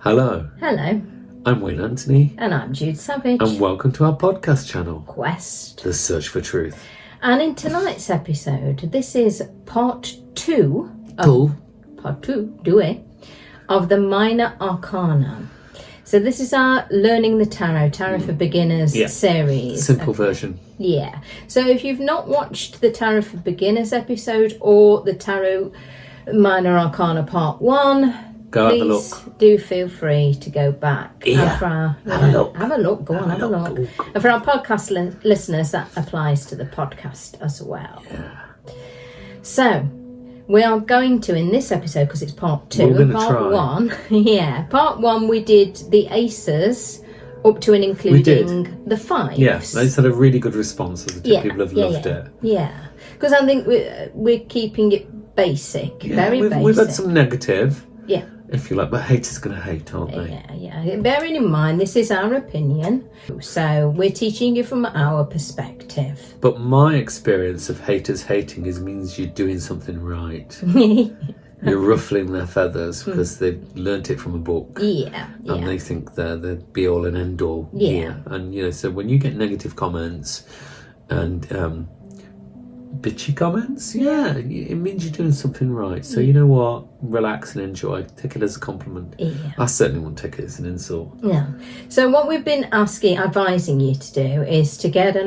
Hello. Hello. I'm Wayne Anthony. And I'm Jude Savage. And welcome to our podcast channel, Quest. The Search for Truth. And in tonight's episode, this is part two of the Minor Arcana. So this is our Learning the Tarot for Beginners series. Simple version. Yeah. So if you've not watched the Tarot for Beginners episode or the Tarot Minor Arcana part 1, please have a look. Do feel free to go back. Yeah. Have a look. Have a look. Go on, have a look. And for our podcast listeners, that applies to the podcast as well. Yeah. So, we are going to, in this episode, because it's part 2, We're gonna part try. 1. Part 1 we did the aces up to and including the 5s. Yeah, those had a really good response. People have loved it. Yeah, because I think we're keeping it basic, very basic. We've had some negative. Yeah. If you like, but haters going to hate, aren't they? Yeah. Bearing in mind, this is our opinion, so we're teaching you from our perspective. But my experience of haters hating means you're doing something right. You're ruffling their feathers because they've learnt it from a book. And they think they're the be all and end all. Yeah. And so when you get negative comments and bitchy comments, it means you're doing something right. So you know what? Relax and enjoy. Take it as a compliment. I certainly won't take it as an insult. Yeah. So what we've been advising you to do is to get any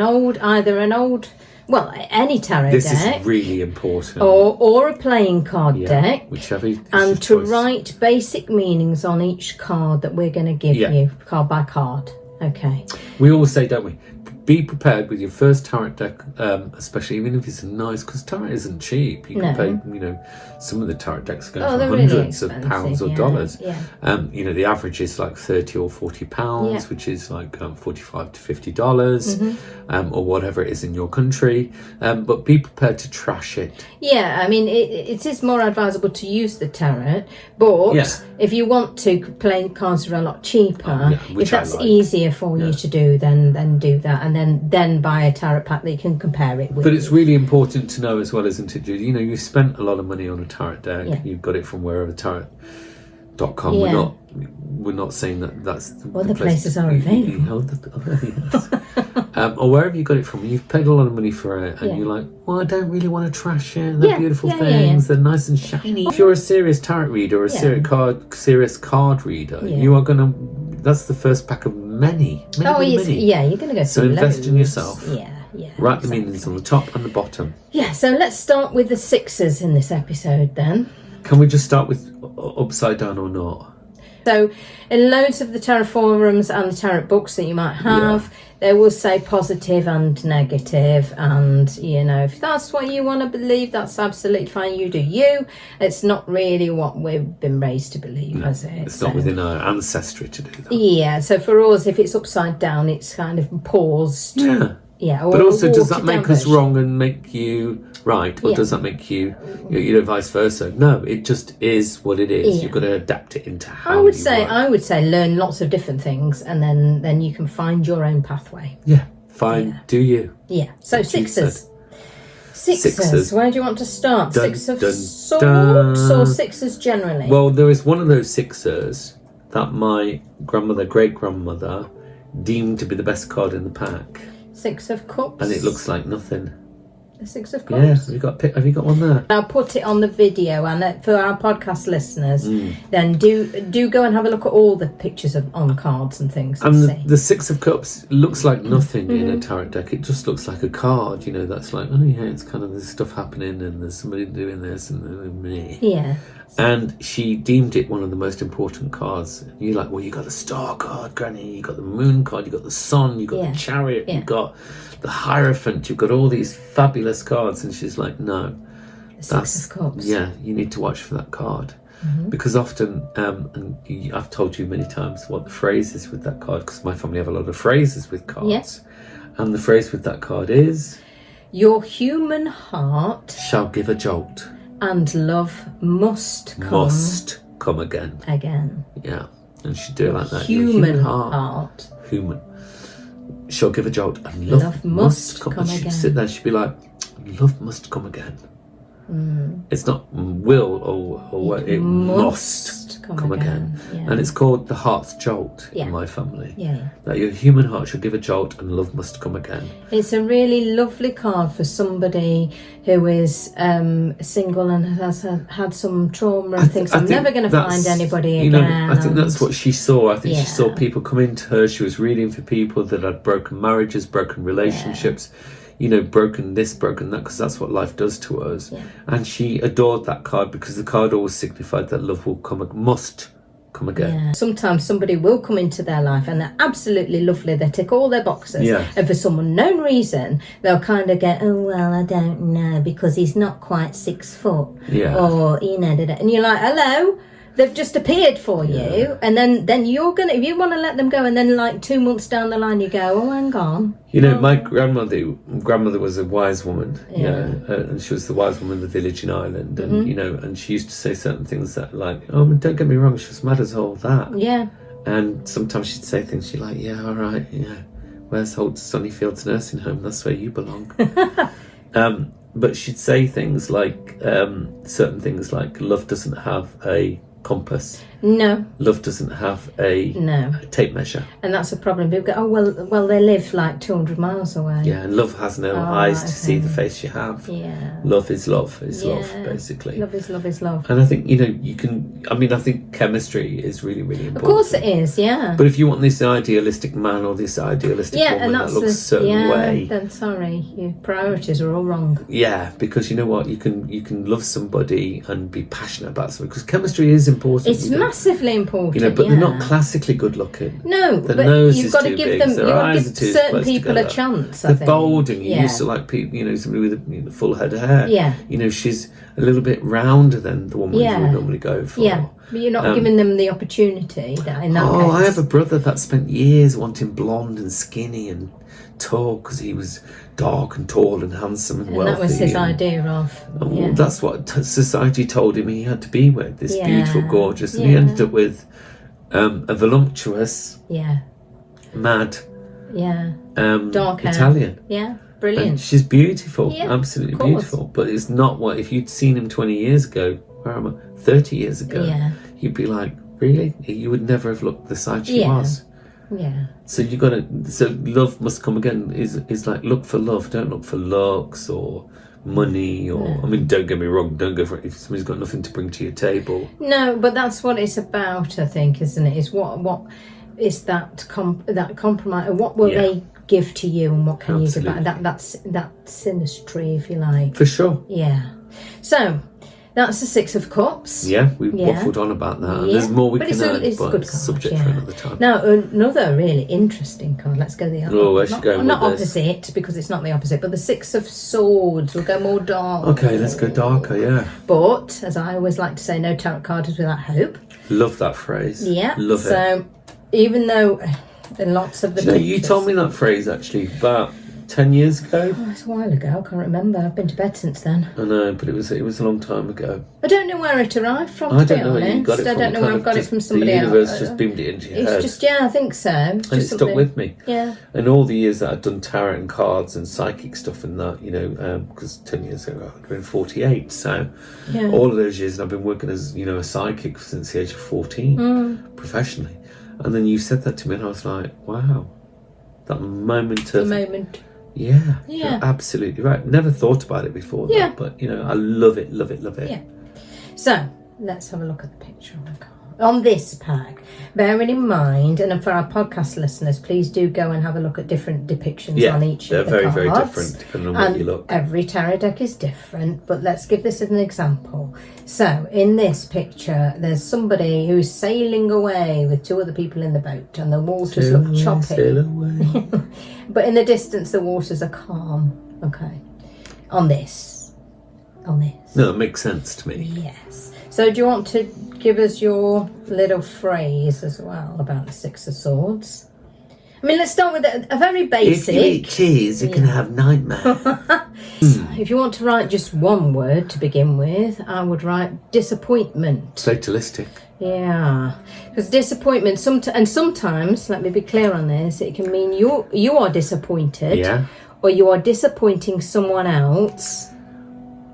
tarot This deck. is really important. Or a playing card deck. Whichever. And to write basic meanings on each card that we're going to give you, card by card. Okay. We always say, don't we? Be prepared with your first tarot deck, especially even if it's nice, because tarot isn't cheap. You can pay, some of the tarot decks go for hundreds of pounds or dollars. Yeah. The average is like £30 or £40, which is like $45 to $50, or whatever it is in your country. But be prepared to trash it. Yeah, I mean, it is more advisable to use the tarot, but if you want to, playing cards are a lot cheaper. If that's easier for you to do, then do that, and then buy a tarot pack that you can compare it with. But it's really important to know as well, isn't it, Jude? You've spent a lot of money on a tarot deck. Yeah. You've got it from wherever tarot.com. Yeah. We're not saying that's the places are available. Or wherever you got it from, you've paid a lot of money for it, and you're like, well, I don't really want to trash it. They're beautiful things. They're nice and shiny. If you're a serious tarot reader or a serious card reader, you are gonna. That's the first pack of many. Yeah, you're gonna go. So invest in yourself. Yeah. Write the meanings on the top and the bottom. Yeah. So let's start with the 6s in this episode then. Can we just start with upside down or not? So in loads of the tarot forums and the tarot books that you might have, they will say positive and negative, and if that's what you want to believe, that's absolutely fine. You do you. It's not really what we've been raised to believe, is it? It's not within our ancestry to do that. Yeah, so for us, if it's upside down, it's kind of paused. Yeah, but also, does that make us wrong and make you right, or does that make you vice versa? No, it just is what it is. You've got to adapt it into how I would say learn lots of different things, and then you can find your own pathway. Yeah, fine. Do you? Yeah. So 6s. 6s. Where do you want to start? 6 of Swords or 6s generally? Well, there is one of those 6s that my great grandmother, deemed to be the best card in the pack. 6 of Cups. And it looks like nothing. The 6 of Cups. Yeah, have you got one there? I'll put it on the video, and for our podcast listeners, then do go and have a look at all the pictures on cards and things. And the 6 of Cups looks like nothing in a tarot deck. It just looks like a card. That's like, it's kind of there's stuff happening, and there's somebody doing this, and me. Yeah. And she deemed it one of the most important cards. And you're like, well, you got the Star card, Granny. You got the Moon card. You got the Sun. You got the Chariot. You got the Hierophant. You've got all these fabulous cards. And she's like, no, the 6 of Cups. Yeah, you need to watch for that card. Because often, and I've told you many times what the phrase is with that card, because my family have a lot of phrases with cards. Yes. And the phrase with that card is, your human heart shall give a jolt. And love must come again. Yeah. And she'd do it like that. Human heart. Shall give a jolt, and love must come again. She'd sit there, she'd be like, love must come again. It's not will or what, it must come again. Yeah. And it's called the heart's jolt in my family. That your human heart should give a jolt and love must come again. It's a really lovely card for somebody who is single and has had some trauma and thinks, I'm never going to find anybody again. I think that's what she saw. I think she saw people come into her. She was reading for people that had broken marriages, broken relationships, broken this, broken that, because that's what life does to us. And she adored that card because the card always signified that love must come again. Sometimes somebody will come into their life and they're absolutely lovely, they tick all their boxes, and for some unknown reason they'll kind of get, oh well, I don't know, because he's not quite 6 foot, or and you're like, hello, they've just appeared for you, and then you're gonna, if you want to let them go, and then like 2 months down the line you go, oh, hang on. My grandmother was a wise woman, and she was the wise woman of the village in Ireland, and and she used to say certain things that, like, oh, don't get me wrong, she was mad as all that. And sometimes she'd say things she'd like, all right, where's old Sunnyfields nursing home? That's where you belong. But she'd say things like, certain things like, love doesn't have a compass. No. Love doesn't have a tape measure. And that's a problem. People go, oh, well, they live like 200 miles away. Yeah, and love has no eyes to see the face you have. Yeah. Love is love, basically. Love is love is love. And I think, you can, I think chemistry is really, really important. Of course it is, yeah. But if you want this idealistic man or this idealistic woman that looks a certain way, then sorry, your priorities are all wrong. Yeah, because you know what, you can love somebody and be passionate about something, because chemistry is important. It's massively important, but they're not classically good looking. No, the but nose you've is got to too give big, them. their You've got eyes to are too give certain close people together. a chance. They're bold, and you used to like people, somebody with a full head of hair. Yeah. She's a little bit rounder than the woman you would normally go for. Yeah, but you're not giving them the opportunity. In that case. I have a brother that spent years wanting blonde and skinny and tall because he was dark and tall and handsome and wealthy. That was his idea of. That's what society told him he had to be with. This beautiful, gorgeous, and he ended up with a voluptuous, mad, dark hair. Italian. Yeah, brilliant. And she's beautiful, absolutely beautiful. But it's not what, if you'd seen him 20 years ago, where am I? 30 years ago, you'd be like, really? You would never have looked the size she was. Yeah. So you got to. So love must come again. Is like, look for love. Don't look for looks or money or. I mean, don't get me wrong. Don't go for it if somebody's got nothing to bring to your table. No, but that's what it's about, I think, isn't it? Is what is that compromise? What will they give to you, and what can you give back? That's that synastry, if you like. For sure. Yeah. So. That's the 6 of Cups. Yeah, we waffled on about that. And there's more we can add, it's but a good it's card, subject for another time. Now, another really interesting card. Let's go the other. Oh, where's she going Not with opposite, this? Because it's not the opposite, but the 6 of Swords. We'll go more dark. Okay, let's go darker, yeah. But, as I always like to say, no tarot card is without hope. Love that phrase. Yeah. Love it. So, even though in lots of the pictures... You told me that phrase, actually, about 10 years ago. Oh, it's a while ago. I can't remember. I've been to bed since then. I know, but it was a long time ago. I don't know where it arrived from, I don't know where you got it from. I don't know where I've got it from somebody else. The universe just beamed it into your head. It's just, I think so. And it stuck with me. Yeah. And all the years that I'd done tarot and cards and psychic stuff and that, because 10 years ago I'd been 48. So all of those years, and I've been working as, a psychic since the age of 14, professionally. And then you said that to me and I was like, wow. That moment of... The moment. Yeah, you're absolutely right. Never thought about it before that, but I love it, love it, love it. Yeah. So let's have a look at the picture on this pack. Bearing in mind, and for our podcast listeners, please do go and have a look at different depictions on each of the cards. They're very, very different depending on what you look. Every tarot deck is different, but let's give this as an example. So in this picture, there's somebody who's sailing away with 2 other people in the boat, and the waters look choppy. Sail away. But in the distance, the waters are calm. Okay. On this. No, it makes sense to me. Yes. So do you want to give us your little phrase as well about the 6 of Swords? I mean, let's start with a very basic... If you eat cheese, you can have nightmares. If you want to write just one word to begin with, I would write disappointment. Fatalistic. Yeah, because disappointment, sometimes, let me be clear on this, it can mean you are disappointed, or you are disappointing someone else,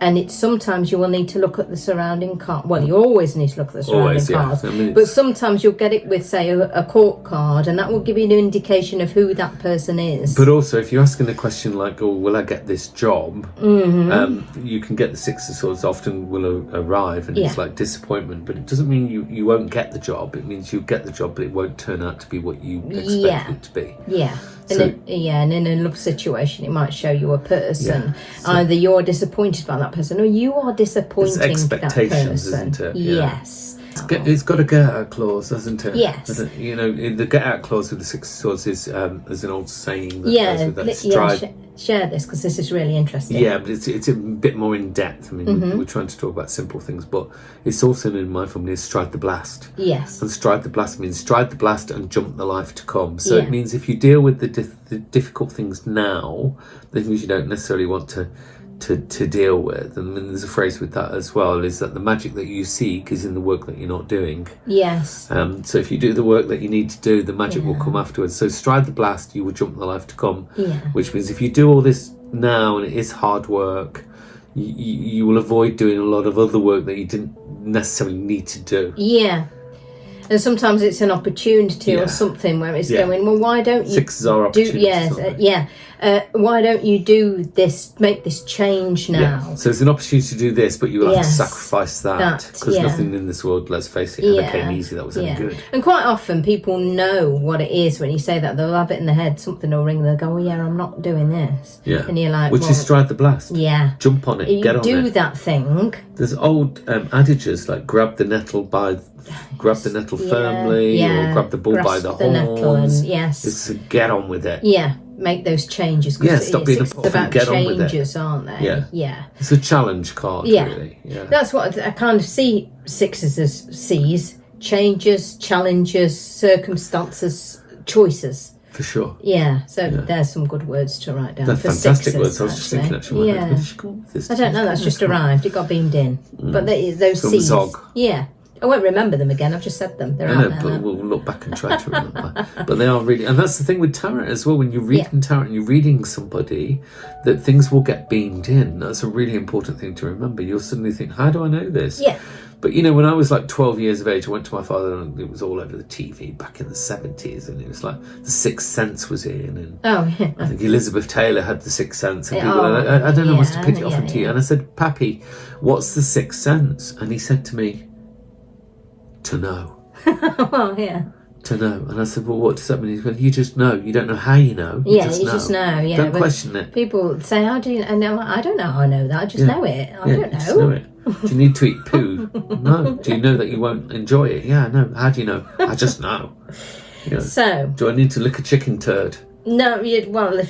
And it's sometimes you will need to look at the surrounding card. Well, you always need to look at the surrounding cards. But sometimes you'll get it with, say, a court card, and that will give you an indication of who that person is. But also, if you're asking a question like, "Oh, will I get this job?" You can get the Six of Swords. Often will arrive, and it's like disappointment. But it doesn't mean you won't get the job. It means you get the job, but it won't turn out to be what you expect it to be. Yeah. And in a love situation, it might show you a person. Either you're disappointed by that person, or you are disappointing that person. Isn't it? Yes. It's got a get out clause, hasn't it? Yes. You know, the get out clause with the Six of Swords is an old saying that goes with that. Stride. Share this, because this is really interesting. Yeah, but it's a bit more in depth. I mean, we're trying to talk about simple things, but it's also in my family is stride the blast. Yes. And stride the blast means stride the blast and jump the life to come. So it means if you deal with the difficult things now, the things you don't necessarily want to deal with, and then there's a phrase with that as well, is that the magic that you seek is in the work that you're not doing. Yes. So if you do the work that you need to do, the magic will come afterwards. So stride the blast, you will jump the life to come. Which means if you do all this now, and it is hard work, you will avoid doing a lot of other work that you didn't necessarily need to do. And sometimes it's an opportunity or something where it's going, well, why don't you Sixes are opportunities, why don't you do this, make this change now? So it's an opportunity to do this, but you will have to sacrifice that, because nothing in this world, let's face it, ever came easy that was any good. And quite often people know what it is when you say that. They'll have it in their head, something will ring, they'll go, oh yeah, I'm not doing this. And you're like, which is stride the blast. Jump on it, get on it. You do that thing. There's old adages like grab the nettle firmly, or grab the bull by the horns. It's to get on with it. Make those changes. Stop being a puff and get on with it. Changes, aren't they? It's a challenge card, really. That's what I kind of see Sixes as C's. Changes, challenges, circumstances, choices. For sure. There's some good words to write down. They're for fantastic Sixes, words. I was just thinking, actually, where did she come up with this? I don't know, that's just arrived. It got beamed in. But those From C's. Zog. I won't remember them again. I've just said them. They're out there. But we'll look back and try to remember. But they are really, and that's the thing with tarot as well. When you're reading tarot and you're reading somebody, that things will get beamed in. That's a really important thing to remember. You'll suddenly think, how do I know this? But you know, when I was like 12 years of age, I went to my father, and it was all over the TV back in the 70s, and it was like The Sixth Sense was in, and I think Elizabeth Taylor had The Sixth Sense, and people, I don't know, must have picked it off into you. And I said, Pappy, what's the Sixth Sense? And he said to me, to know. To know. And I said, well, what does that mean? He said, you just know. You don't know how you know. You just know. Don't question it. People say, how do you know? And I'm like, I don't know how I know that. I just know it. I don't know. Just know it. Do you need to eat poo? No. Do you know that you won't enjoy it? Yeah, no. How do you know? I just know. So. Do I need to lick a chicken turd? No, if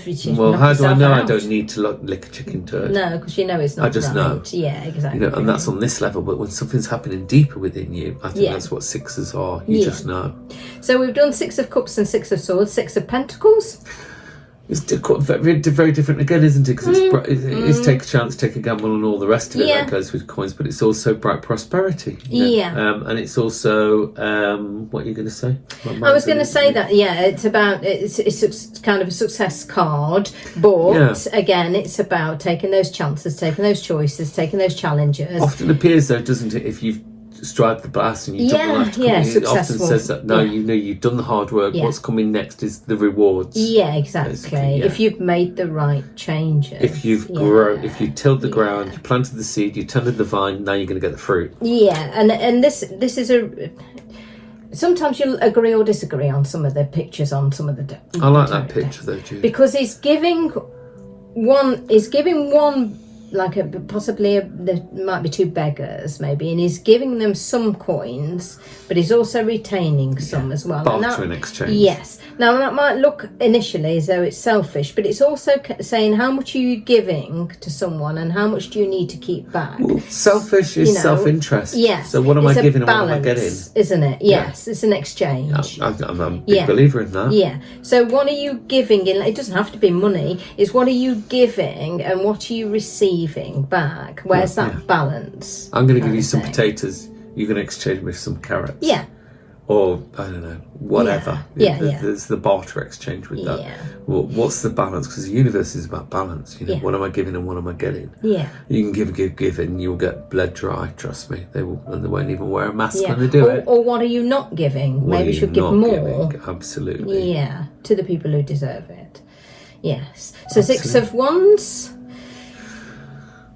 you well, how do I know I don't need to lick a chicken turd? No, because you know it's not. I just know. Yeah, exactly. And that's on this level. But when something's happening deeper within you, I think that's what Sixes are. You just know. So we've done Six of Cups and Six of Swords, Six of Pentacles. It's very, very different again, isn't it? Because it's take a chance, take a gamble, and all the rest of it that goes with coins. But it's also bright prosperity. And it's also what are you going to say? I was going to say that it's about it's kind of a success card, but again, it's about taking those chances, taking those choices, taking those challenges. Often appears though, doesn't it? If you've stride the blast and you jump the life to come, it often says that you know you've done the hard work. What's coming next is the rewards. Exactly. If you've made the right changes, if you've grown, if you tilled the ground, you planted the seed, you tended the vine, now you're going to get the fruit. And this is a. Sometimes you'll agree or disagree on some of the pictures on some of the. I like that picture though, Jude, because he's giving one. Like there might be two beggars maybe, and he's giving them some coins, but he's also retaining some as well. Barter in exchange. Yes. Now that might look initially as though it's selfish, but it's also saying how much are you giving to someone and how much do you need to keep back. Well, selfish is self-interest. Yes. So what am I giving and what am I getting? Isn't it? Yes. It's an exchange. I'm a big believer in that. Yeah. So what are you giving? It doesn't have to be money. It's what are you giving and what are you receiving back? Where's that balance? I'm going to give you some potatoes. You're going to exchange with some carrots. or I don't know, whatever. There's the barter exchange with that. Yeah. Well, what's the balance? Because the universe is about balance. What am I giving and what am I getting? Yeah. You can give, and you'll get bled dry. Trust me, they won't even wear a mask when they do it. Or what are you not giving? Maybe you should give more. Giving? Absolutely. Yeah, to the people who deserve it. Yes. So Absolutely. 6 of Wands.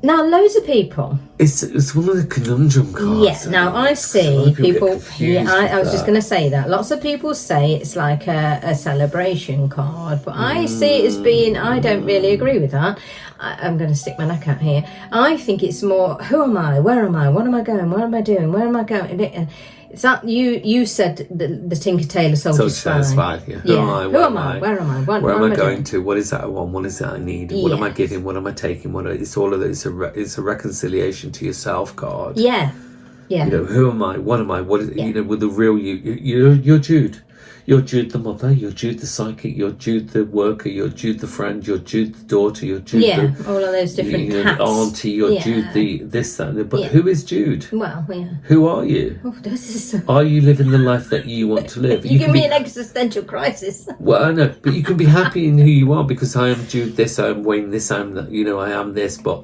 Now, loads of people. It's one of the conundrum cards. Yeah. Now, I see people. I was just going to say that. Lots of people say it's like a celebration card, but I see it as being. I don't really agree with that. I'm going to stick my neck out here. I think it's more. Who am I? Where am I? What am I going? What am I doing? Where am I going? It's that you said the Tinker Tailor Soldier Spy. Yeah. Who am I? Who am I? Where am I? Where am I going to? What is that I want? What is that I need? What am I giving? What am I taking? It's all of this. It's a reconciliation to yourself card. Yeah. Yeah. Who am I? What am I? What is with the real you? You're Jude. You're Jude the mother, you're Jude the psychic, you're Jude the worker, you're Jude the friend, you're Jude the daughter, you're Jude the... all of those different hats. Auntie, you're Jude the this, that, but who is Jude? Well, yeah. Who are you? Oh, this is so... Are you living the life that you want to live? You give me an existential crisis. Well, I know, but you can be happy in who you are, because I am Jude this, I am Wayne this, I am that, I am this, but...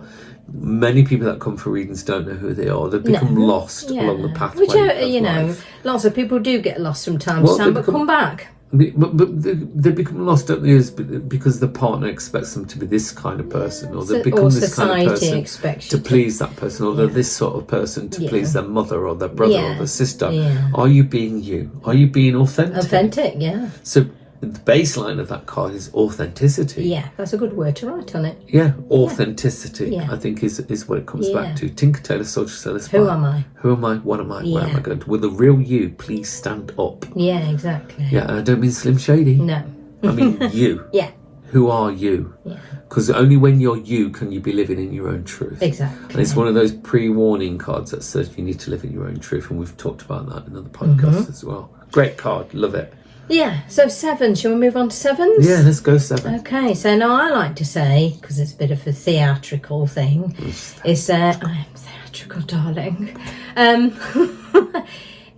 Many people that come for readings don't know who they are. They become lost along the pathway. Which, lots of people do get lost from time to time, but come back. But they become lost, don't they? Because the partner expects them to be this kind of person, or they become this kind of person to please that person, or they're this sort of person to please their mother or their brother or their sister. Yeah. Are you being you? Are you being authentic? Authentic, yeah. So the baseline of that card is authenticity. Yeah, that's a good word to write on it. Yeah, authenticity, I think is what it comes back to. Tinker Tailor Soldier Spy. Who am I? Who am I? What am I? Where am I going to? Will the real you please stand up? Yeah, exactly. Yeah, and I don't mean Slim Shady. No. I mean you. Yeah. Who are you? Yeah. Because only when you're you can you be living in your own truth. Exactly. And it's one of those pre-warning cards that says you need to live in your own truth, and we've talked about that in other podcasts as well. Great card, love it. Yeah, so 7. Shall we move on to 7s? Yeah, let's go 7. Okay, so now I like to say, because it's a bit of a theatrical thing, is I am theatrical, darling.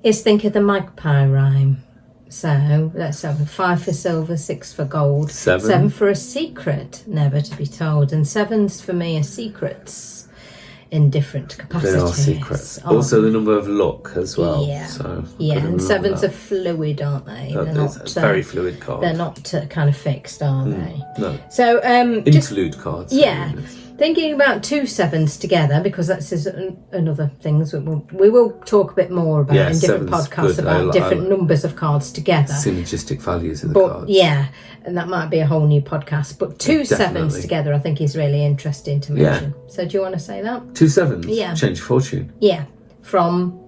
Is think of the magpie rhyme. So let's have 5 for silver, 6 for gold, 7 for a secret never to be told, and 7s for me are secrets. In different capacities. They are secrets. Also the number of luck as well. Yeah. So and 7s are fluid, aren't they? They're not very fluid cards. They're not kind of fixed, are they? No. So interlude cards. Yeah. Thinking about 2 7s together, because that's another thing we will talk a bit more about in different podcasts about different numbers of cards together. Synergistic values of the cards. Yeah, and that might be a whole new podcast. But 2 7s together, I think, is really interesting to mention. Yeah. So do you want to say that? 2 7s? Yeah. Change fortune? Yeah, from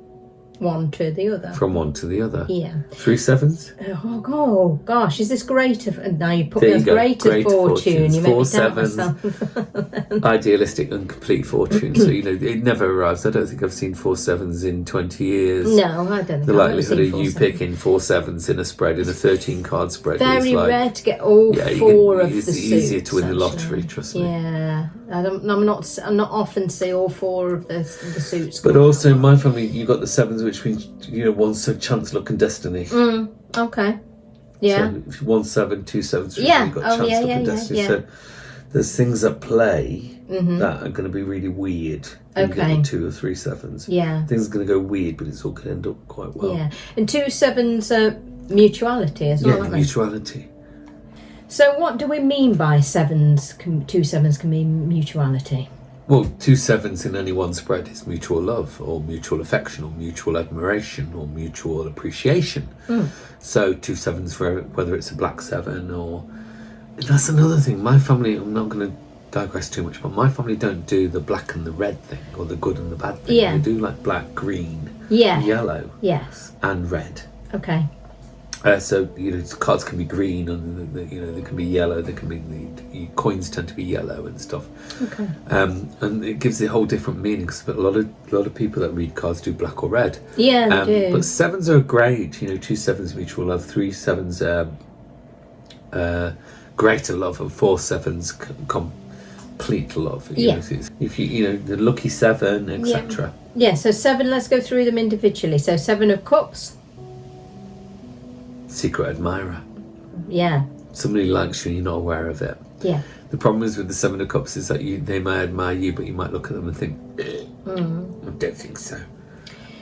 one to the other. From one to the other. Yeah. 3 7s? Oh gosh, is this great? Now you put me on great fortune. You make 4 me doubt 7s. Myself. Idealistic and complete fortune. So it never arrives. I don't think I've seen 4 7s in 20 years. No, I don't think the likelihood of you picking 4 7s in a spread, in a 13-card spread, very is like, rare to get all 4 of the suits. It's easier to win the lottery. Trust me. Yeah, I'm not often see all 4 of the suits. But also in my family, you got the 7s, which means one's so chance, luck, and destiny. Okay. Yeah. So if 1 7, 2 7s, yeah. you've got chance, luck, and destiny. Yeah. So there's things at play that are going to be really weird. Okay. 2 or 3 7s. Yeah. Things are going to go weird, but it's all going to end up quite well. Yeah. And 2 7s are mutuality as well, aren't they? Mutuality. So what do we mean by 7s? 2 7s can mean mutuality. Well, 2 7s in any one spread is mutual love, or mutual affection, or mutual admiration, or mutual appreciation. So 2 7s for whether it's a black 7 or... That's another thing. My family, I'm not going to digress too much, but my family don't do the black and the red thing, or the good and the bad thing. Yeah. They do like black, green, yellow, and red. Okay. So cards can be green, and they can be yellow. They can be the coins tend to be yellow and stuff. Okay. And it gives a whole different meaning. But a lot of people that read cards do black or red. Yeah, they do. But 7s are great. 2 7s mutual love, 3 7s greater love, and 4 7s complete love. If you the lucky 7, etc. Yeah. So 7. Let's go through them individually. So 7 of Cups. secret admirer. Yeah. Somebody likes you and you're not aware of it. Yeah. The problem is with the Seven of Cups is that they may admire you, but you might look at them and think, I don't think so.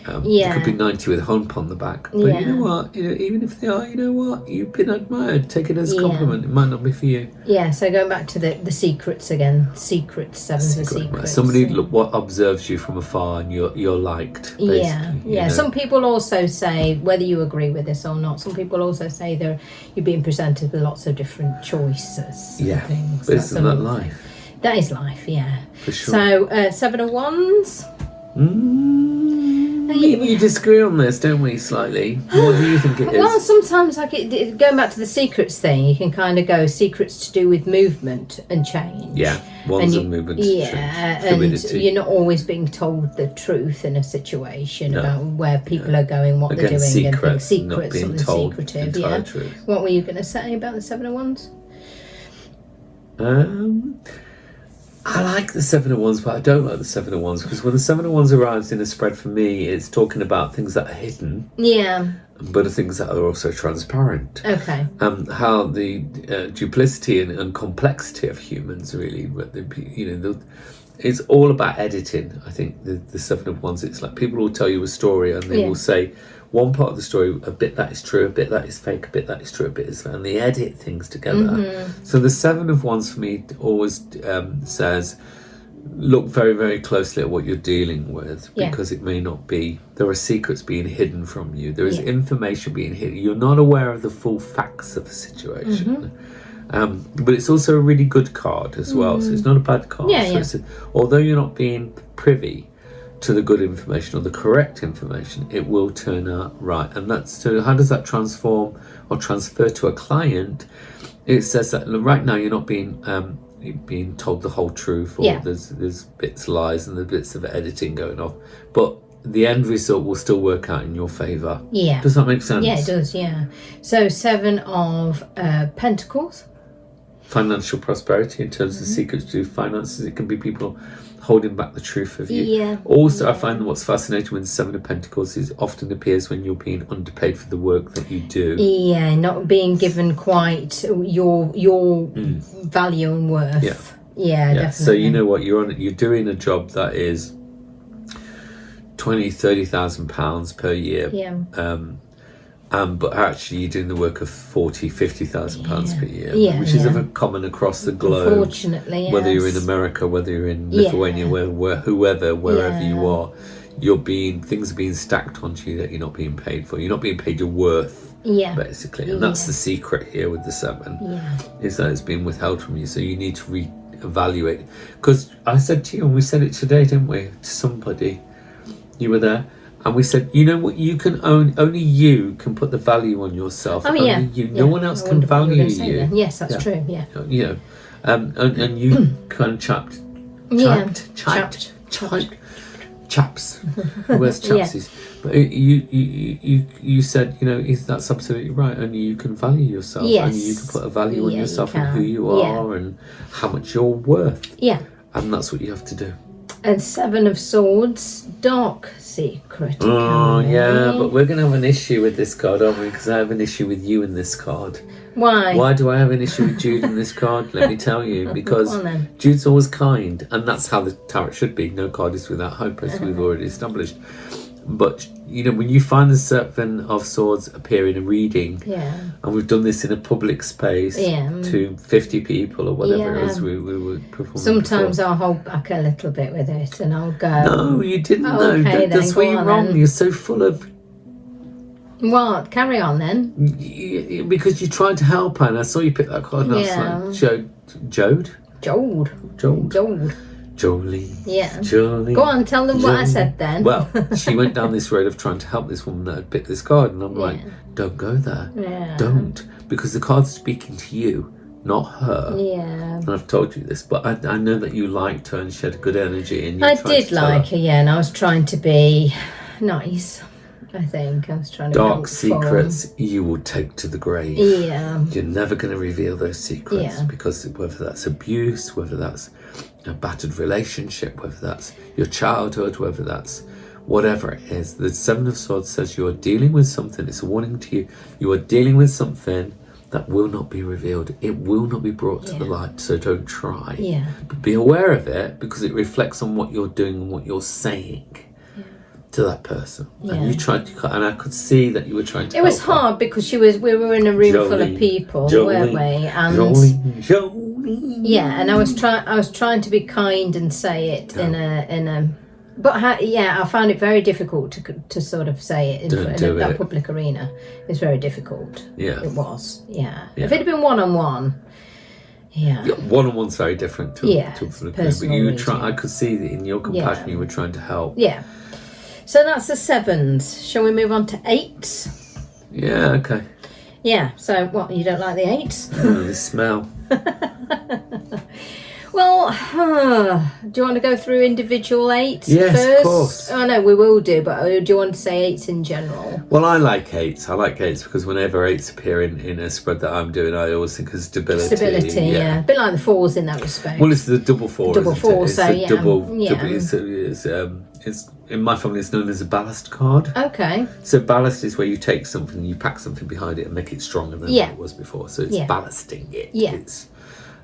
It could be 90 with a hump on the back. But you know what? Even if they are, you know what? You've been admired. Take it as a compliment. It might not be for you. Yeah, so going back to the secrets again. Secrets, sevens of secrets. Somebody observes you from afar and you're liked, basically. Yeah. Some people also say, whether you agree with this or not, some people also say you're being presented with lots of different choices. Yeah, and things. but isn't that life? That is life, yeah. For sure. So, Seven of Wands. We disagree on this, don't we, slightly? What do you think it is? Well, sometimes, going back to the secrets thing, you can kind of go secrets to do with movement and change. Yeah, wands and movement. Yeah, and you're not always being told the truth in a situation about where people are going, what they're doing, secrets, and things. Secrets, not being something told secretive. entire truth. What were you going to say about the Seven of Wands? I like the Seven of Wands, but I don't like the Seven of Wands, because when the Seven of Wands arrives in a spread for me, it's talking about things that are hidden. Yeah. But things that are also transparent. Okay. How the duplicity and complexity of humans really, it's all about editing. I think the Seven of Wands, it's like people will tell you a story and they will say one part of the story, a bit that is true, a bit that is fake, a bit that is true, a bit is fake, and they edit things together. So the Seven of Wands for me always says, look very, very closely at what you're dealing with, because it may not be, there are secrets being hidden from you. There is information being hidden. You're not aware of the full facts of the situation. But it's also a really good card as well. So it's not a bad card. Although you're not being privy to the good information or the correct information, it will turn out right. And that's, so how does that transform or transfer to a client? It says that right now you're not being told the whole truth, or there's bits lies and the bits of editing going off, but the end result will still work out in your favour. Does that make sense? Yeah, it does. So Seven of Pentacles, financial prosperity in terms of secrets to finances. It can be people holding back the truth of you. Also, I find what's fascinating with the Seven of Pentacles is often appears when you're being underpaid for the work that you do. Not being given quite your value and worth. Definitely. So you know what, you're doing a job that is £20,000-30,000 per year. But actually you're doing the work of £40,000-50,000 per year, which is common across the globe. Unfortunately, whether you're in America, whether you're in Lithuania, wherever you are, things are being stacked onto you that you're not being paid for. You're not being paid your worth, basically, and that's the secret here with the Seven, is that it's being withheld from you. So you need to re-evaluate. Because I said to you, and we said it today, didn't we? To somebody, you were there. And we said, you know what, you can only you can put the value on yourself. Only you. No one else can value you. Yes, that's true. And you kind of chaps. Where's chapsies? But you said, that's absolutely right. Only you can value yourself. Only you can put a value on yourself and who you are and how much you're worth. And that's what you have to do. And Seven of Swords, dark secret. But we're going to have an issue with this card, aren't we? Because I have an issue with you in this card. Why? Why do I have an issue with Jude in this card? Let me tell you. Because Jude's always kind, and that's how the tarot should be. No card is without hope, as we've already established. But, when you find the Seven of Swords appear in a reading, and we've done this in a public space to 50 people or whatever it is we were performing. Sometimes I'll hold back a little bit with it and I'll go, no, you didn't know. That's where you're wrong. Then. You're so full of... What? Carry on then. Because you're trying to help her, and I saw you pick that card, and I was like, Jolene. Jolene. Go on, tell them what I said then. Well, she went down this road of trying to help this woman that had picked this card, and I'm like, don't go there. Don't. Because the card's speaking to you, not her. And I've told you this, but I know that you liked her and she had good energy. And I did like her, and I was trying to be nice. I think I was trying to dark secrets you will take to the grave. You're never going to reveal those secrets because whether that's abuse, whether that's a battered relationship, whether that's your childhood, whether that's whatever it is. The Seven of Swords says you are dealing with something. It's a warning to you. You are dealing with something that will not be revealed. It will not be brought to the light, so don't try. Yeah. But be aware of it, because it reflects on what you're doing and what you're saying to that person. And you tried to, and I could see that you were trying to. It was hard because we were in a room full of people, weren't we? And and I was trying to be kind and say it in a. But I found it very difficult to sort of say it in that public arena. It's very difficult. Yeah, it was. Yeah. If it had been one-on-one. Yeah. One-on-one's very different to public arena. But you were trying. I could see that in your compassion, you were trying to help. Yeah. So that's the 7s. Shall we move on to 8s? Yeah. Okay. Yeah. So what? You don't like the 8s? The smell. Well, do you want to go through individual 8s yes, first? Of course. Oh, no, we will do, but do you want to say 8s in general? Well, I like 8s. I like 8s because whenever 8s appear in a spread that I'm doing, I always think of stability. Stability, yeah. A bit like the 4s in that respect. Well, it's the double 4, double 4, it's so a double, it's in my family, it's known as a ballast card. Okay. So ballast is where you take something, you pack something behind it and make it stronger than it was before. So it's ballasting it. Yeah.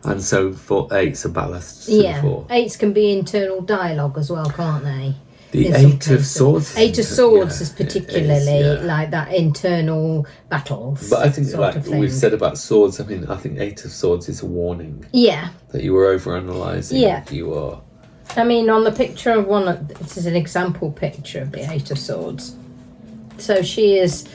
And so for 8s are ballast. Yeah. 4. 8s can be internal dialogue as well, can't they? The 8 of Swords. 8 of Swords is particularly like that internal battles. But I think, like we've said about swords, I think 8 of Swords is a warning. Yeah. That you were overanalyzing. Yeah. You are. I mean, on the picture of one, this is an example picture of the 8 of Swords. So she is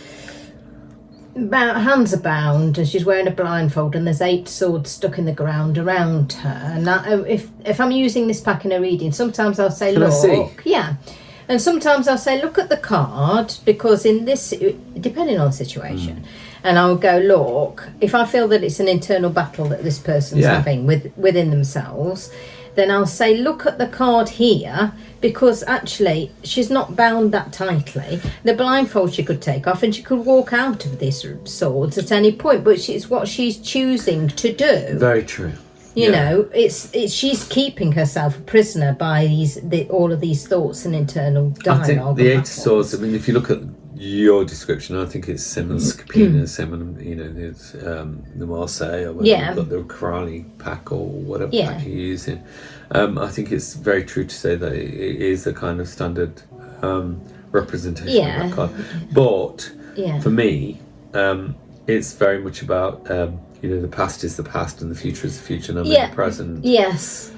hands are bound and she's wearing a blindfold and there's 8 swords stuck in the ground around her. And if I'm using this pack in a reading, sometimes I'll say, look. Yeah. And sometimes I'll say, look at the card, because in this, depending on the situation, and I'll go, look, if I feel that it's an internal battle that this person's having within themselves, then I'll say, look at the card here, because actually she's not bound that tightly. The blindfold she could take off and she could walk out of these swords at any point, but it's what she's choosing to do. Very true. You know, it's she's keeping herself a prisoner by all of these thoughts and internal dialogue. I think the 8 of Swords, I mean, if you look at your description, I think it's similar to Scapina, similar, you know, there's the Marseille, or whether you've got the Corrali pack or whatever pack you're using. I think it's very true to say that it is a kind of standard representation of that card. But for me, it's very much about, you know, the past is the past and the future is the future, and I'm in the present. Yes.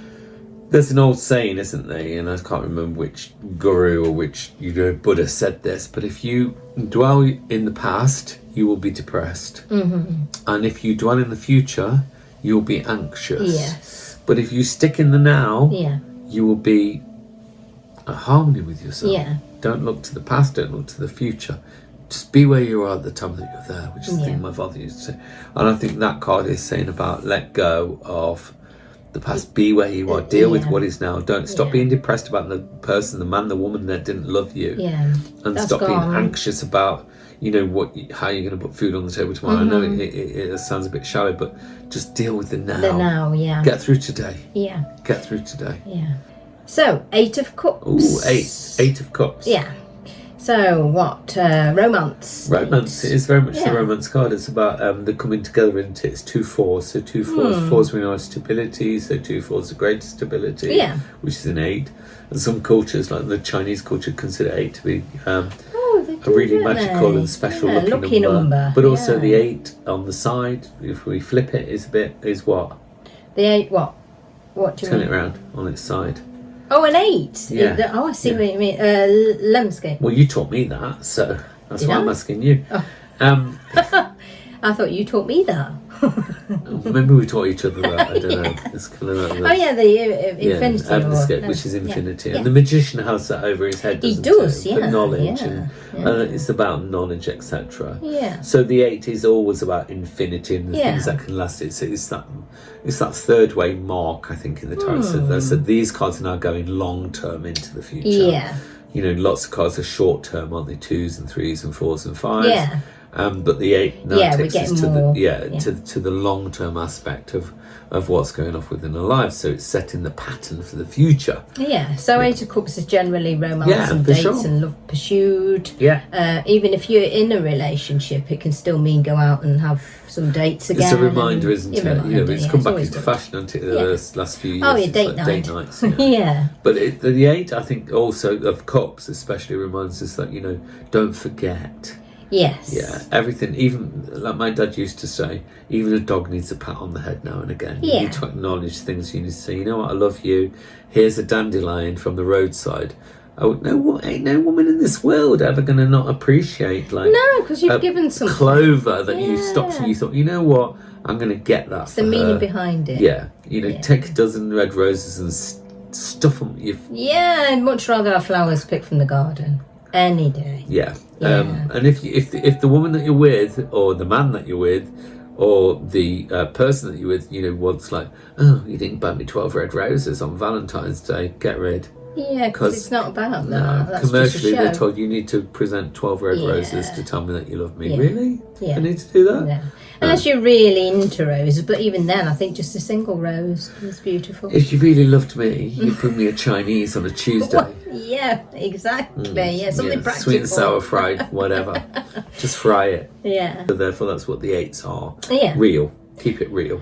There's an old saying, isn't there? And I can't remember which guru or which Buddha said this, but if you dwell in the past, you will be depressed. Mm-hmm. And if you dwell in the future, you'll be anxious. Yes. But if you stick in the now, you will be at harmony with yourself. Yeah. Don't look to the past, don't look to the future. Just be where you are at the time that you're there, which is the thing my father used to say. And I think that card is saying about let go of the past, be where you are, deal with what is now. Don't stop being depressed about the person, the man, the woman that didn't love you. Yeah. And stop being anxious about, you know, how you're going to put food on the table tomorrow. Mm-hmm. I know it sounds a bit shallow, but just deal with the now. The now, yeah. Get through today. Yeah. Get through today. Yeah. So, 8 of Cups. Ooh, 8 of Cups. Yeah. So what? Romance. Romance. It is very much the romance card. It's about the coming together into it's 2 4s. So 2 4s. 4s we know are stability. So 2 4s are great stability. Yeah. Which is an 8. And some cultures, like the Chinese culture, consider 8 to be a really magical and special lucky number. But also the 8 on the side, if we flip it, is what? The 8 what? What do you mean? Turn it around on its side. Oh, an 8. Yeah. I see what you mean. Lemscape. Well, you taught me that, so that's why I'm asking you. Oh. I thought you taught me that. Maybe we taught each other that. I don't know. It's kind of like the infinity. Lemscape, which is infinity, and the magician has that over his head. He does, for knowledge, and it's about knowledge, etc. Yeah. So the 8 is always about infinity and the things that can last. It's that third way mark, I think, in the tarot. So these cards are now going long term into the future. Yeah. You know, lots of cards are short term, aren't they? 2s and 3s and 4s and 5s. Yeah. But the 8 now Yeah, takes we're us getting to more. to the long-term aspect of what's going off within our lives. So it's setting the pattern for the future. Yeah, so 8 of Cups is generally romance and for dates sure. and love pursued. Yeah. Even if you're in a relationship, it can still mean go out and have some dates again. It's a reminder, isn't it? It's come back always into good. fashion, hasn't it, the last few years? Oh, yeah, It's date like night. date nights. Yeah. But the 8, I think, also of Cups especially reminds us that, don't forget. Yes. Yeah, everything, even like my dad used to say, even a dog needs a pat on the head now and again. Yeah. You need to acknowledge things. You need to say, you know what, I love you. Here's a dandelion from the roadside. Oh, ain't no woman in this world ever going to not appreciate, like, No, because you've given something. clover that you stopped and you thought, you know what, I'm going to get that. It's the meaning behind it. Yeah, take a dozen red roses and stuff them. Yeah, I'd much rather have flowers picked from the garden any day. Yeah. And if the woman that you're with, or the man that you're with, or the person that you're with, wants like, oh, you didn't buy me 12 red roses on Valentine's Day, get rid. Yeah, because it's not about that. No, That's commercially just a show. they're told you need to present 12 red roses to tell me that you love me. Yeah. Really? Yeah. I need to do that? Yeah. Unless you're really into roses, but even then, I think just a single rose is beautiful. If you really loved me, you'd bring me a Chinese on a Tuesday. Yeah, exactly. Yeah, something practical. Sweet and sour fried, whatever. Just fry it. Yeah. So therefore, that's what the 8s are. Yeah. Real. Keep it real.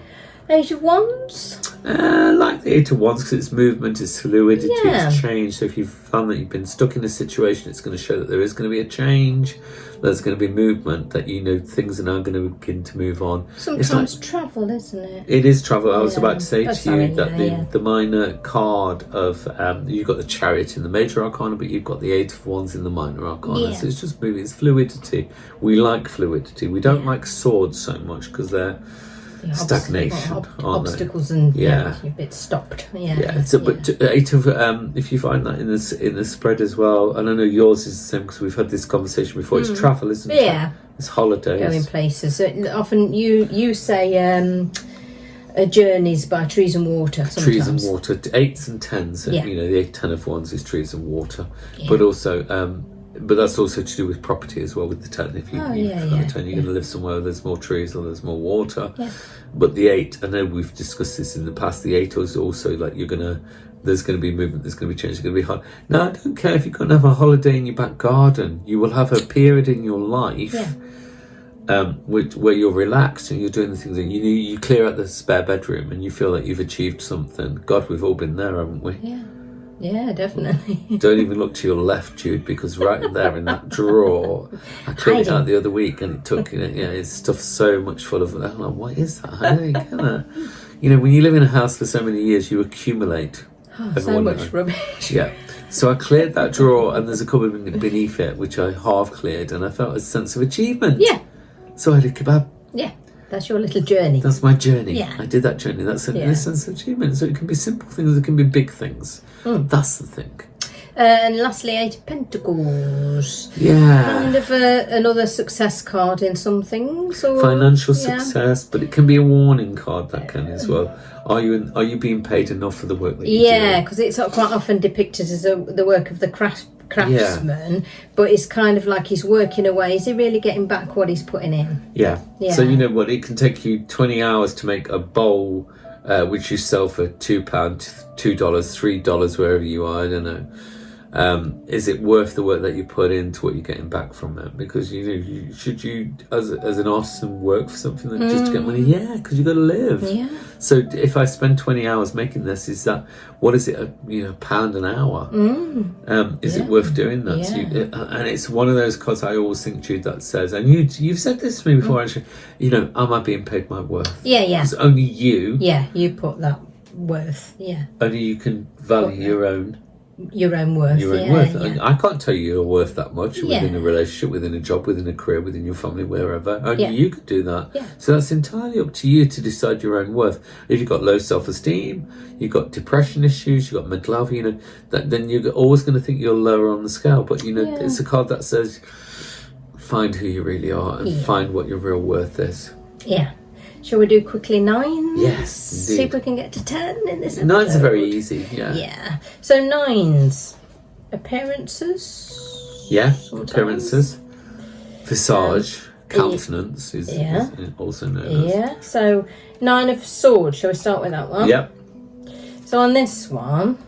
Age of Wands. Like the 8 of Wands, because it's movement, it's fluidity, Yeah. it's change. So if you've found that you've been stuck in a situation, it's going to show that there is going to be a change. There's going to be movement, that things are now going to begin to move on. Sometimes travel, isn't it? It is travel. I was about to say to you that yeah. the minor card of you've got the Chariot in the Major Arcana, but you've got the 8 of Wands in the Minor Arcana. Yeah. So it's just moving. It's fluidity. We like fluidity. We don't like swords so much because they're stagnation, aren't obstacles, they? and you're a bit stopped. Yeah. So, but 8 of if you find that in the spread as well, and I know yours is the same because we've had this conversation before. It's travel, isn't it? Yeah. It's holidays. Going places. So often you say journeys by trees and water. Sometimes. Trees and water. 8s and 10s. Yeah. The 10 of Wands is trees and water, Yeah. but also. But that's also to do with property as well with the 10. If you've got a 10, you're going to live somewhere where there's more trees or there's more water. Yeah. But the 8, I know we've discussed this in the past, the 8 is also like there's going to be movement, there's going to be change, there's going to be hard. Now, I don't care if you're going to have a holiday in your back garden. You will have a period in your life where you're relaxed and you're doing the things that you clear out the spare bedroom and you feel like you've achieved something. God, we've all been there, haven't we? Yeah. Yeah, definitely. Don't even look to your left, Jude, because right there in that drawer, I cleared it out the other week and it took, it's stuffed so much full of, I'm like, what is that? How do you get that? When you live in a house for so many years, you accumulate. So much rubbish. Yeah. So I cleared that drawer and there's a cupboard beneath it, which I half cleared, and I felt a sense of achievement. Yeah. So I had a kebab. Yeah. That's your little journey. That's my journey. Yeah. I did that journey. That's a sense of achievement. So it can be simple things, it can be big things. That's the thing. And lastly, 8 of Pentacles. Yeah. Kind of another success card in some things. Or, Financial success, but it can be a warning card that can as well. Are you being paid enough for the work that you do? Yeah, because it's quite often depicted as the work of the craftsman, but it's kind of like he's working away. Is he really getting back what he's putting in? Yeah. So you know what? It can take you 20 hours to make a bowl, which you sell for £2, $2, $3, wherever you are. I don't know. Is it worth the work that you put into what you're getting back from it? Because should you as an artisan work for something that just to get money? Yeah, because you got to live. Yeah. So if I spend 20 hours making this, is that what is it? £1 an hour? Is it worth doing that? Yeah. So and it's one of those cards I always think, Jude, that says, and you've said this to me before, actually. Am I being paid my worth? Yeah, yeah. Because only you. Yeah, you put that worth. Yeah. Only you can value your own worth. Your own worth. Yeah. And I can't tell you you're worth that much within a relationship, within a job, within a career, within your family, wherever. Only you could do that. Yeah. So that's entirely up to you to decide your own worth. If you've got low self-esteem, you've got depression issues, you've got mental health, then you're always going to think you're lower on the scale. But it's a card that says, find who you really are and find what your real worth is. Yeah. Shall we do quickly 9s? Yes, indeed. See if we can get to 10 in this episode. 9s are very easy, yeah. Yeah. So 9s. Appearances? Yeah, Sometimes. appearances. Visage. Countenance is also known as. Yeah, so 9 of Swords. Shall we start with that one? Yep. So on this one,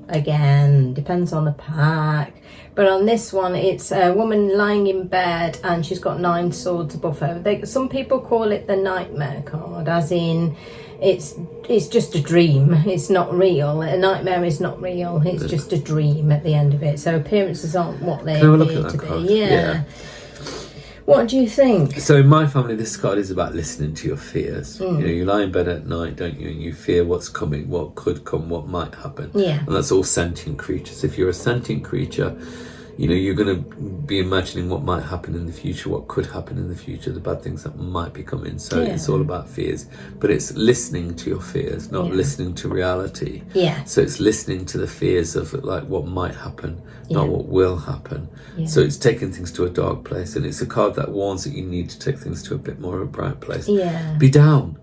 again, depends on the pack. But on this one, it's a woman lying in bed and she's got 9 swords above her. Some people call it the nightmare card, as in it's just a dream. It's not real. A nightmare is not real. It's just a dream at the end of it. So appearances aren't what they appear to card? be. Yeah. What do you think? So in my family, this card is about listening to your fears. You know, you lie in bed at night, don't you, and you fear what's coming, what could come, what might happen. Yeah. And that's all sentient creatures. If you're a sentient creature, you know, you're going to be imagining what might happen in the future, what could happen in the future, the bad things that might be coming. So it's all about fears. But it's listening to your fears, not listening to reality. Yeah. So it's listening to the fears of like what might happen, not what will happen. Yeah. So it's taking things to a dark place. And it's a card that warns that you need to take things to a bit more of a bright place. Yeah. Be down.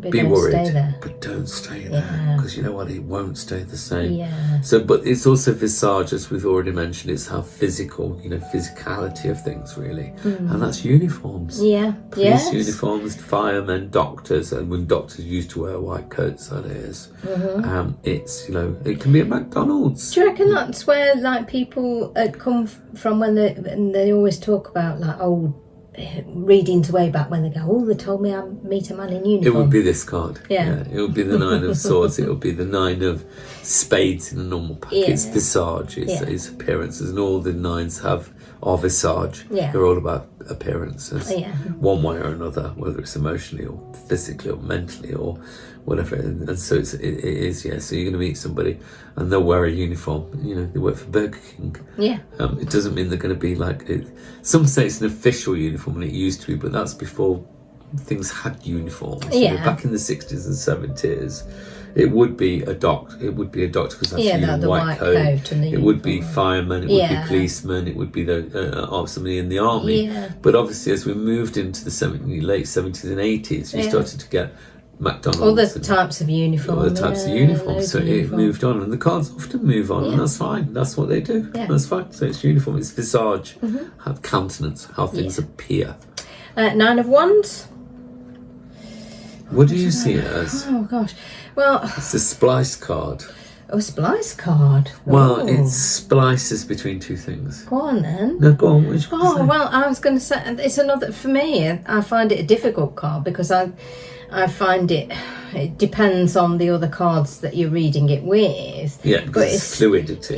But be worried, stay there. but don't stay there, because you know what, it won't stay the same. Yeah. So, but it's also visage, as we've already mentioned. It's how physical, you know, physicality of things really, and that's uniforms. Yeah. Police uniforms, firemen, doctors, and when doctors used to wear white coats, that is. It's, you know, it can be at McDonald's. Do you reckon that's where like people come from when they always talk about like old readings way back when they go, oh, they told me I'd meet a man in uniform? It would be this card. Yeah. It would be the 9 of Swords. It would be the 9 of Spades in a normal pack. It's visage. It's appearances, and all the 9s are visage. Yeah. They're all about appearances. Yeah. One way or another, whether it's emotionally or physically or mentally or whatever. And so it is. So you're going to meet somebody and they'll wear a uniform. You know, they work for Burger King. Yeah. It doesn't mean they're going to be like it. Some say it's an official uniform, and it used to be, but that's before things had uniforms. Yeah. You know, back in the 60s and 70s, it would be a doctor. It would be a doctor because that's the white coat. And the it would be firemen. It would be policemen. It would be somebody in the army. Yeah. But obviously, as we moved into the late 70s and 80s, you started to get McDonald's. All the types of uniform. All the types of uniforms. So it moved on, and the cards often move on, and that's fine. That's what they do. Yeah. That's fine. So it's uniform. It's visage, how countenance, how things appear. 9 of Wands. What do you see it as? Oh gosh. Well, it's a splice card. A splice card. Well, it splices between two things. Go on then. No, go on. Which well, I was going to say it's another. For me, I find it a difficult card because I find it depends on the other cards that you're reading it with. Yeah, because it's fluidity.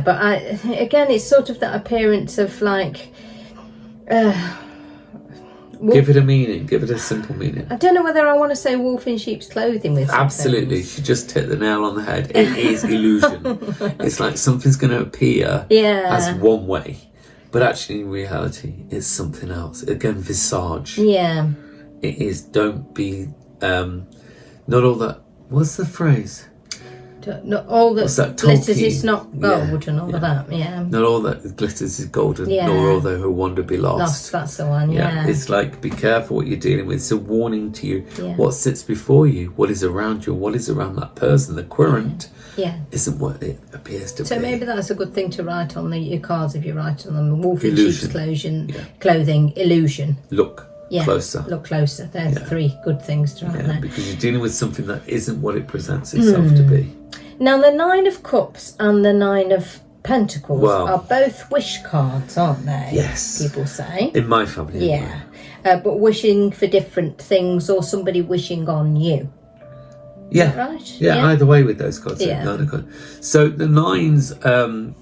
But again, it's sort of that appearance of like. Give it a meaning. Give it a simple meaning. I don't know whether I want to say wolf in sheep's clothing with something. Absolutely. She just hit the nail on the head. It is illusion. It's like something's going to appear as one way, but actually in reality it's something else. Again, visage. Yeah. It is, don't be, not all that, what's the phrase? Not all that glitters is not gold and all of that, Not all that glitters is gold, nor all that who wander be lost. That's the one, It's like, be careful what you're dealing with. It's a warning to you. What sits before you, what is around you, what is around that person, the current, isn't what it appears to be. So maybe that's a good thing to write on your cards if you write on them. Wolf in sheep's clothing, illusion. Look closer. Look closer. There's 3 good things to write there. Because you're dealing with something that isn't what it presents itself to be. Now, the 9 of Cups and the 9 of Pentacles are both wish cards, aren't they? Yes. People say. In my family. Yeah. But wishing for different things or somebody wishing on you. Yeah. Is that right? Yeah, either way with those cards. So the 9s,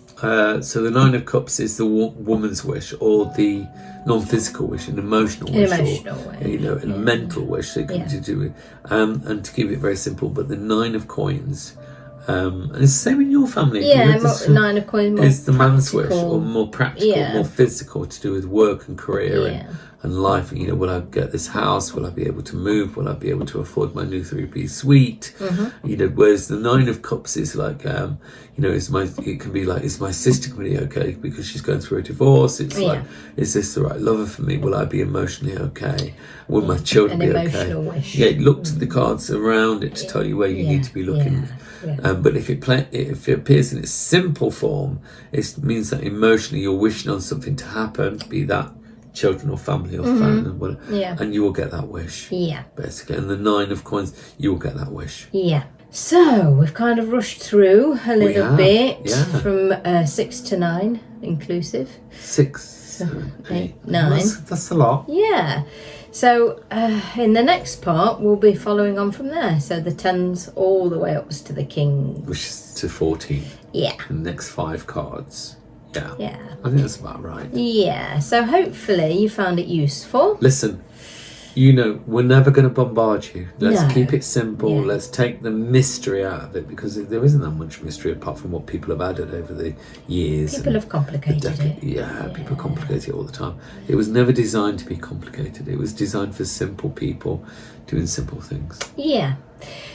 so the 9 of Cups is the woman's wish, or the non-physical wish, an emotional wish, a mental wish. So it can do with, and to keep it very simple, but the 9 of Coins, and it's the same in your family. Yeah, 9 of Coins is the man's wish, or more practical, more physical, to do with work and career and life. You know, will I get this house? Will I be able to move? Will I be able to afford my new 3-piece suite? You know, whereas the 9 of Cups is like, you know, it can be like, is my sister going to be okay because she's going through a divorce? It's like, is this the right lover for me? Will I be emotionally okay? Will my children be okay? Wish. Look to the cards around it to tell you where you need to be looking. But if it appears in its simple form, it means that emotionally you're wishing on something to happen, be that children or family or family, whatever, Yeah. and you will get that wish. Yeah. Basically, and the 9 of coins, you will get that wish. Yeah. So we've kind of rushed through a little bit from 6 to 9 inclusive. 6, 7, 8, 9. That's a lot. Yeah. So in the next part, we'll be following on from there. So the 10s all the way up to the king. Which is to 14. Yeah. The next 5 cards. Yeah. Yeah. I think that's about right. Yeah. So hopefully you found it useful. Listen, you know, we're never going to bombard you. Let's keep it simple. Yeah. Let's take the mystery out of it, because there isn't that much mystery apart from what people have added over the years. People have complicated it. Yeah, people complicate it all the time. It was never designed to be complicated. It was designed for simple people doing simple things. Yeah.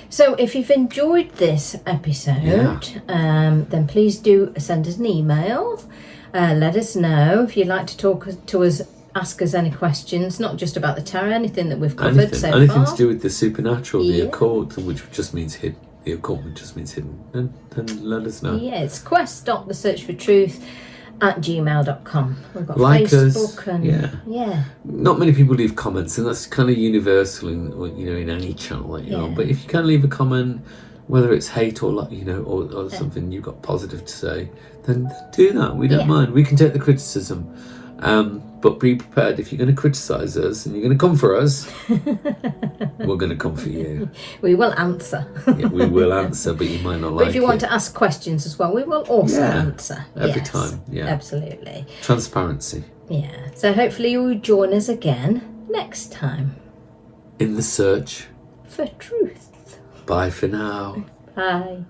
So if you've enjoyed this episode, then please do send us an email. Let us know if you'd like to talk to us. Ask us any questions, not just about the tarot, anything that we've covered so far. Anything to do with the supernatural, the occult, which just means hidden. The occult just means hidden. Then let us know. Yeah, it's quest.thesearchfortruth@gmail.com. We've got like Facebook us, and yeah. Not many people leave comments, and that's kind of universal in in any channel that you're on. But if you can leave a comment, whether it's hate or or something you've got positive to say, then do that. We don't mind. We can take the criticism. But be prepared, if you're going to criticise us and you're going to come for us, we're going to come for you. We will answer. Yeah, we will answer, but you might not like it. But if you want to ask questions as well, we will also answer. Every time, Absolutely. Transparency. Yeah. So hopefully you'll join us again next time. In the search For truth. Bye for now. Bye.